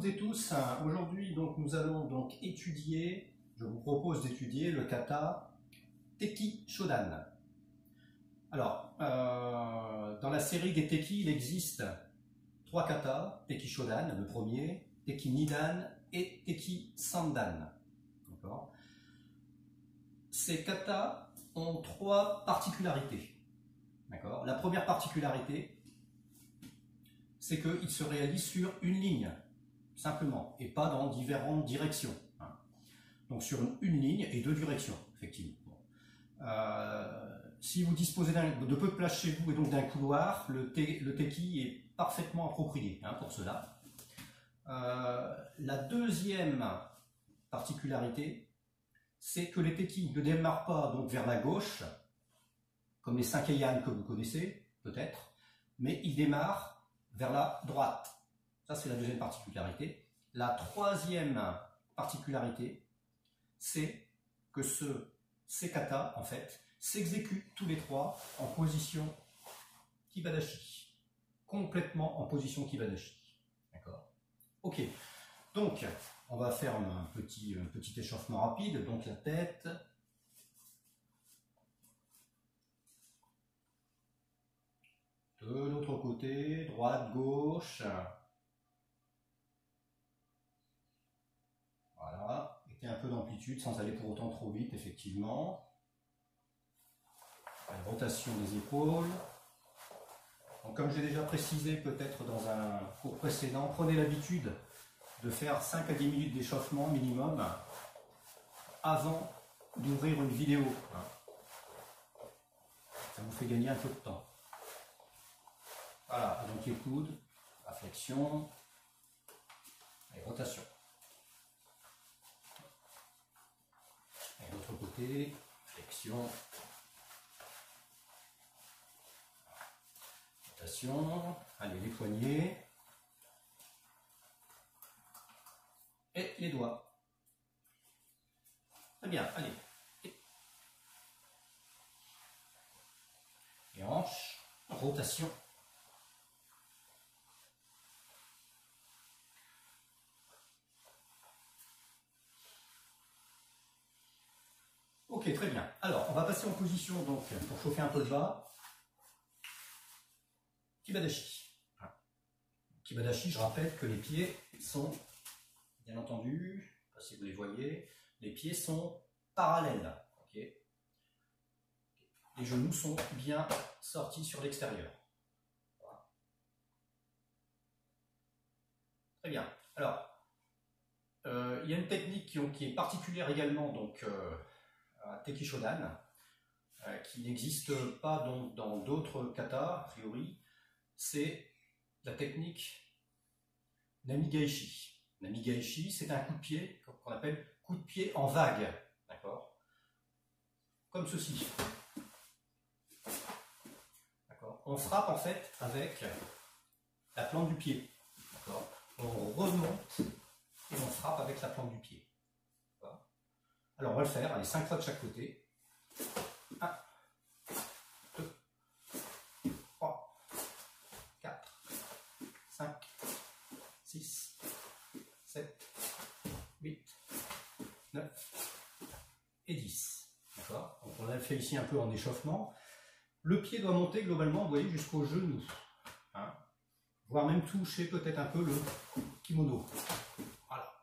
toutes et tous, aujourd'hui donc nous allons donc étudier, je vous propose d'étudier le kata Teki Shodan. Alors, dans la série des Teki, il existe 3 katas, Teki Shodan, le premier, Teki Nidan et Teki Sandan. Ces katas ont 3 particularités. La première particularité, c'est qu'ils se réalisent sur une ligne, simplement, et pas dans différentes directions. Donc sur une ligne et 2 directions, effectivement. Si vous disposez de peu de place chez vous et donc d'un couloir, le Teki est parfaitement approprié pour cela. La deuxième particularité, c'est que les Teki ne démarrent pas donc vers la gauche, comme les 5 Heian que vous connaissez, peut-être, mais ils démarrent vers la droite. Ça, c'est la deuxième particularité. La troisième particularité, c'est que ces katas, en fait, s'exécutent tous les 3 en position Kibadashi. Complètement en position Kibadashi. D'accord? Ok. Donc, on va faire un petit échauffement rapide. Donc, la tête. De l'autre côté, droite, gauche. Voilà. Mettez un peu d'amplitude sans aller pour autant trop vite, effectivement. Une rotation des épaules. Donc, comme j'ai déjà précisé peut-être dans un cours précédent, prenez l'habitude de faire 5 à 10 minutes d'échauffement minimum avant d'ouvrir une vidéo. Ça vous fait gagner un peu de temps. Voilà, donc les coudes, la flexion et rotation. Et de l'autre côté, flexion, rotation, allez les poignets et les doigts. Très bien, allez. Et hanche, rotation. Ok, très bien. Alors, on va passer en position donc pour chauffer un peu le bas. Kibadashi. Kibadashi, je rappelle que les pieds sont, bien entendu, je ne sais pas si vous les voyez, les pieds sont parallèles. Okay. Les genoux sont bien sortis sur l'extérieur. Voilà. Très bien. Alors, il y a une technique qui est particulière également, donc Teki Shodan, qui n'existe pas dans d'autres katas, a priori, c'est la technique Namigaishi. Namigaishi, c'est un coup de pied qu'on appelle coup de pied en vague, d'accord? Comme ceci. D'accord? On frappe en fait avec la plante du pied. D'accord? On remonte et on frappe avec la plante du pied. Alors on va le faire, allez, 5 fois de chaque côté. 1, 2, 3, 4, 5, 6, 7, 8, 9 et 10. D'accord? Donc on a fait ici un peu en échauffement. Le pied doit monter globalement, vous voyez, jusqu'au genou. Voire même toucher peut-être un peu le kimono. Voilà.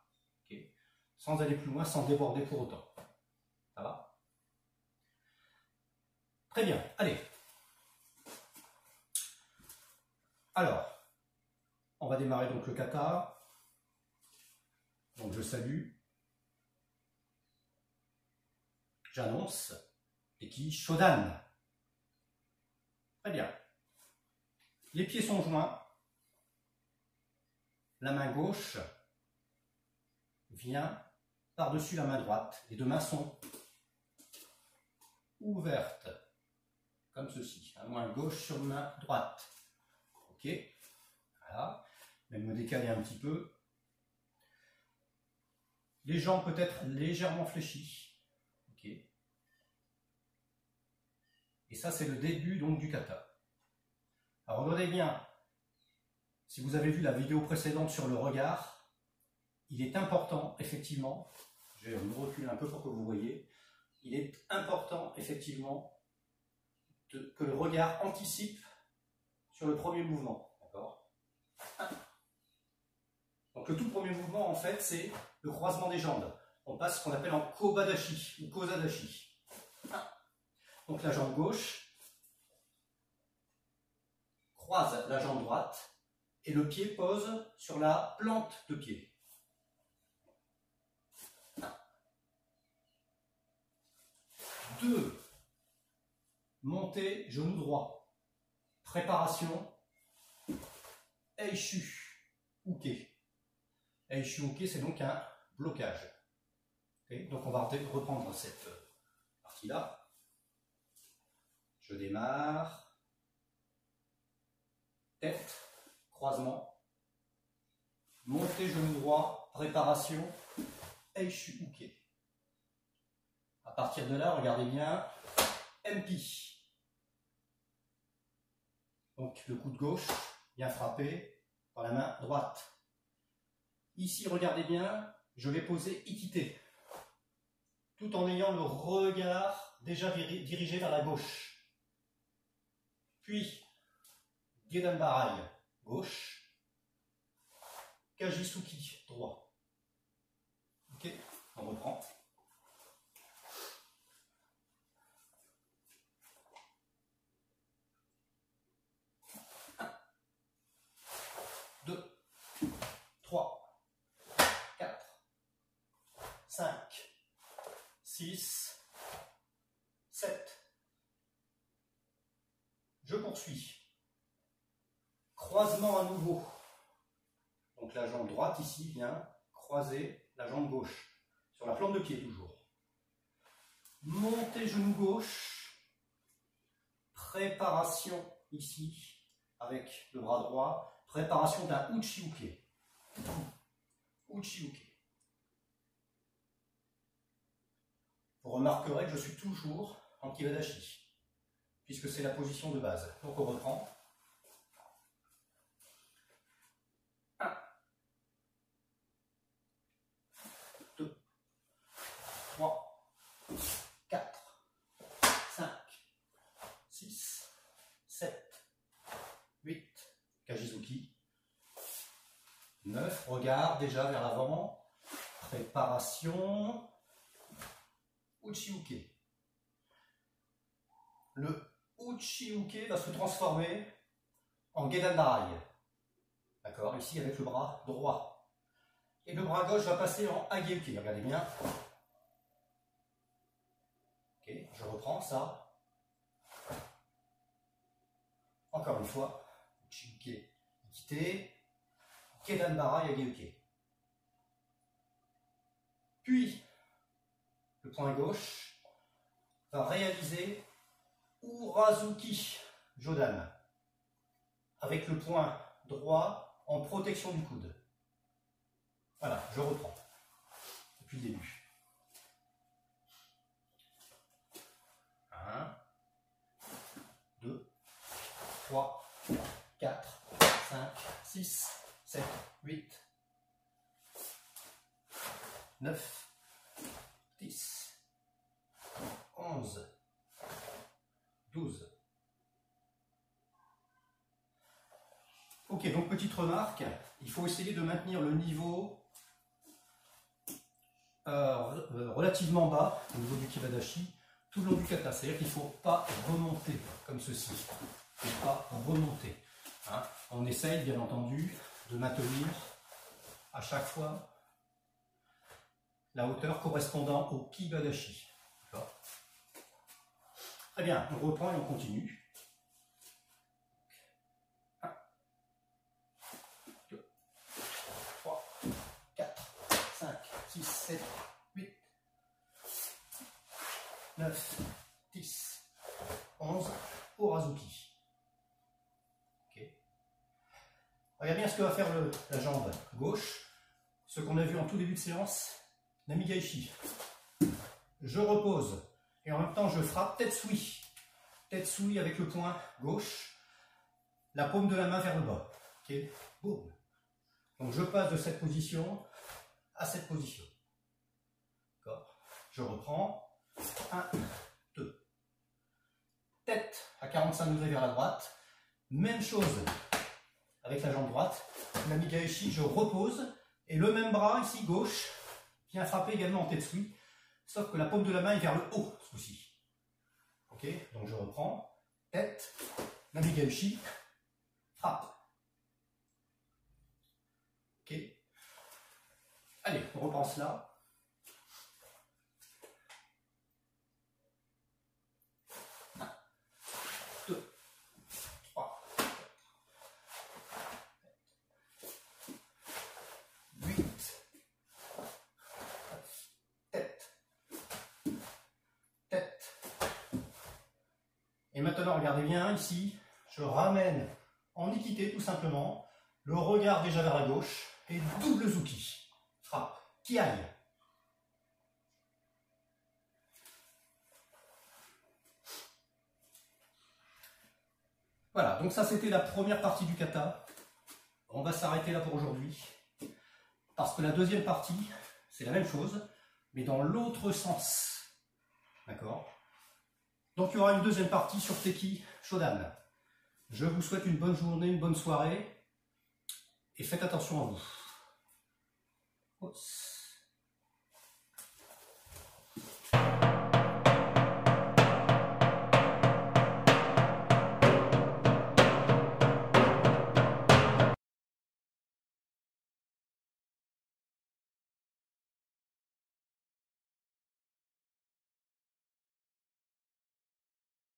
Okay. Sans aller plus loin, sans déborder pour autant. Ça va? Très bien, allez. Alors, on va démarrer donc le kata. Donc je salue. J'annonce. Teki Shodan. Très bien. Les pieds sont joints. La main gauche vient par-dessus la main droite. Les 2 mains sont ouvertes, comme ceci. La main gauche sur la main droite. Ok. Voilà. Même me décaler un petit peu. Les jambes peut-être légèrement fléchies. Ok. Et ça, c'est le début donc du kata. Alors regardez bien. Si vous avez vu la vidéo précédente sur le regard, il est important, effectivement, je vais me reculer un peu pour que vous voyez, il est important, effectivement, que le regard anticipe sur le premier mouvement. D'accord ? Donc le tout premier mouvement, en fait, c'est le croisement des jambes. On passe ce qu'on appelle en kobadashi ou kozadashi. Donc la jambe gauche croise la jambe droite et le pied pose sur la plante de pied. 2. Montée, genou droit. Préparation, Eishu Uke. Eishu Uke, c'est donc un blocage. Okay, donc on va reprendre cette partie-là. Je démarre. Tête, croisement. Montée, genou droit, préparation, Eishu Uke. À partir de là, regardez bien, MP. Donc le coude gauche, bien frappé par la main droite. Ici, regardez bien, je vais poser Ikite, tout en ayant le regard déjà dirigé vers la gauche. Puis, Gedanbarai, gauche, Kajisuki, droit. Ok, on reprend. 2, 3, 4, 5, 6, 7. Je poursuis. Croisement à nouveau. Donc la jambe droite ici vient croiser la jambe gauche. Sur la plante de pied toujours. Montée genou gauche. Préparation ici avec le bras droit. Préparation d'un Uchi-uke. Uchi-uke. Vous remarquerez que je suis toujours en Kibadashi, puisque c'est la position de base. Donc on reprend. 1, 2, 3, 4, 5, 6, 7, 8, Kajizuki. 9, regard déjà vers l'avant. Préparation. Uchi-uke. Le Uchi-uke va se transformer en Gedanbarai. D'accord, ici avec le bras droit. Et le bras gauche va passer en Age-uke. Regardez bien. Ok, je reprends ça. Encore une fois. Uchi-uke, Ikite. Gedanbarai, Age-uke. Puis, le point gauche va réaliser Urazuki Jodan avec le point droit en protection du coude. Voilà, je reprends depuis le début. 1, 2, 3, 4, 5, 6, 7, 8, 9, 10, 11, 12. Ok, donc petite remarque, il faut essayer de maintenir le niveau relativement bas au niveau du Kibadashi tout le long du kata. C'est-à-dire qu'il ne faut pas remonter comme ceci. Il ne faut pas remonter. Hein. On essaye bien entendu de maintenir à chaque fois la hauteur correspondant au Kibadashi. Très bien, on reprend et on continue. 1, 2, 3, 4, 5, 6, 7, 8, 9, 10, 11, Urazuki. Okay. Regardez bien ce que va faire la jambe gauche, ce qu'on a vu en tout début de séance. Namigaishi. Je repose et en même temps je frappe Tetsui. Tetsui avec le poing gauche, la paume de la main vers le bas. Okay. Boum. Donc je passe de cette position à cette position. D'accord. Je reprends. 1, 2. Tête à 45 degrés vers la droite. Même chose avec la jambe droite. Namigaeshi, je repose. Et le même bras, ici, gauche, vient frapper également en Tetsui. Sauf que la paume de la main est vers le haut, ce coup-ci. Ok, donc je reprends. Tête, Namigaeshi, frappe. Ok. Allez, on reprend cela. Et maintenant, regardez bien ici, je ramène en équité tout simplement, le regard déjà vers la gauche, et double Zuki. Frappe, qui aille. Voilà, donc ça c'était la première partie du kata. On va s'arrêter là pour aujourd'hui, parce que la deuxième partie, c'est la même chose, mais dans l'autre sens. D'accord ? Donc il y aura une deuxième partie sur Teki Shodan. Je vous souhaite une bonne journée, une bonne soirée, et faites attention à vous.